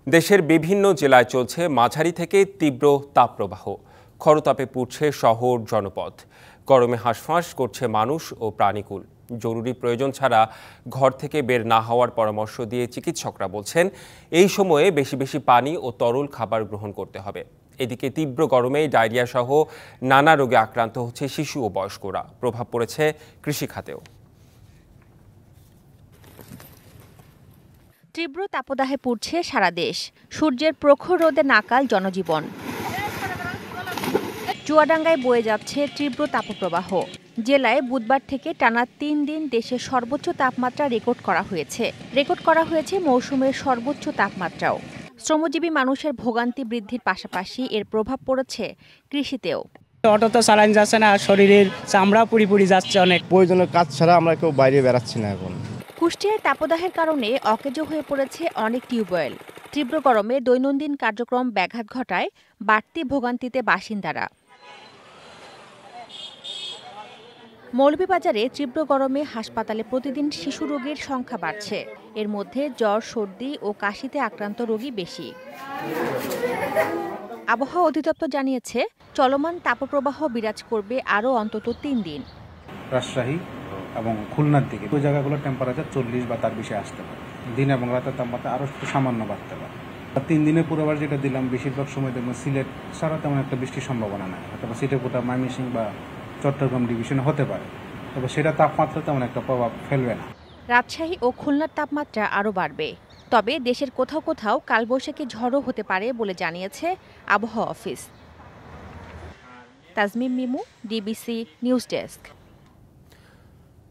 দেশের বিভিন্ন জেলায় চলছে মাঝারি থেকে তীব্র তাপপ্রবাহ। খরতাপে পুড়ছে শহর জনপদ। গরমে হাঁসফাঁস করছে মানুষ ও প্রাণীকুল। জরুরি প্রয়োজন ছাড়া ঘর থেকে বের না হওয়ার পরামর্শ দিয়ে চিকিৎসকরা বলছেন, এই সময়ে বেশি বেশি পানি ও তরল খাবার গ্রহণ করতে হবে। এদিকে তীব্র গরমে ডায়রিয়া সহ নানা রোগে আক্রান্ত হচ্ছে শিশু ও বয়স্করা। প্রভাব পড়েছে কৃষিখাতেও। তীব্র তাপদাহে পুড়ছে সারা দেশ। সূর্যের প্রখর রোদে নাকাল জনজীবন। চুয়াডাঙ্গায় বয়ে যাচ্ছে তীব্র তাপপ্রবাহ। জেলায় বুধবার থেকে টানা ৩ দিন দেশের সর্বোচ্চ তাপমাত্রা রেকর্ড করা হয়েছে মৌসুমের সর্বোচ্চ তাপমাত্রাও। শ্রমজীবী মানুষের ভোগান্তি বৃদ্ধির পাশাপাশি এর প্রভাব পড়েছে কৃষিতেও। অটো তো চালান যাচ্ছে না, শরীরের চামড়া পুড়ি যাচ্ছে অনেক। প্রয়োজনীয় কাজ ছাড়া আমরা কেউ বাইরে বেরাচ্ছি না এখন। কুষ্টিয়ায় তাপদাহের কারণে অকেজো হয়ে পড়েছে অনেক টিউবওয়েল। তীব্র গরমে দৈনন্দিন কার্যক্রম ব্যাঘাত ঘটায় বাড়তি ভোগান্তিতে বাসিন্দারা। মৌলভীবাজারে তীব্র গরমে হাসপাতালে প্রতিদিন শিশু রোগীর সংখ্যা বাড়ছে। এর মধ্যে জ্বর, সর্দি ও কাশিতে আক্রান্ত রোগী বেশি। আবহাওয়া অধিদপ্তর জানিয়েছে, চলমান তাপপ্রবাহ বিরাজ করবে আরও অন্তত ৩ দিন। রাজশাহী এবং খুলনার দিকে ওই জায়গাগুলোর টেম্পারেচার ৪০ বা তার বেশি আসতে পারে। দিন এবং রাতের তাপমাত্রা আরও একটু সামান্য বাড়তে পারে। ৩ দিনের পূর্বাভাস যেটা দিলাম, বেশিরভাগ সময় দেখবেন সিলেট ছাড়া তেমন একটা বৃষ্টির সম্ভাবনা নাই, অথবা সিটেকুটা, ময়মনসিংহ বা চট্টগ্রাম ডিভিশনে হতে পারে, তবে সেটা তাপমাত্রা তেমন একটা প্রভাব ফেলবে না। রাজশাহী ও খুলনার তাপমাত্রা আরও বাড়বে। তবে দেশের কোথাও কোথাও কালবৈশাখী ঝড়ও হতে পারে বলে জানিয়েছে আবহাওয়া office. Tazmim Mimu, DBC news desk.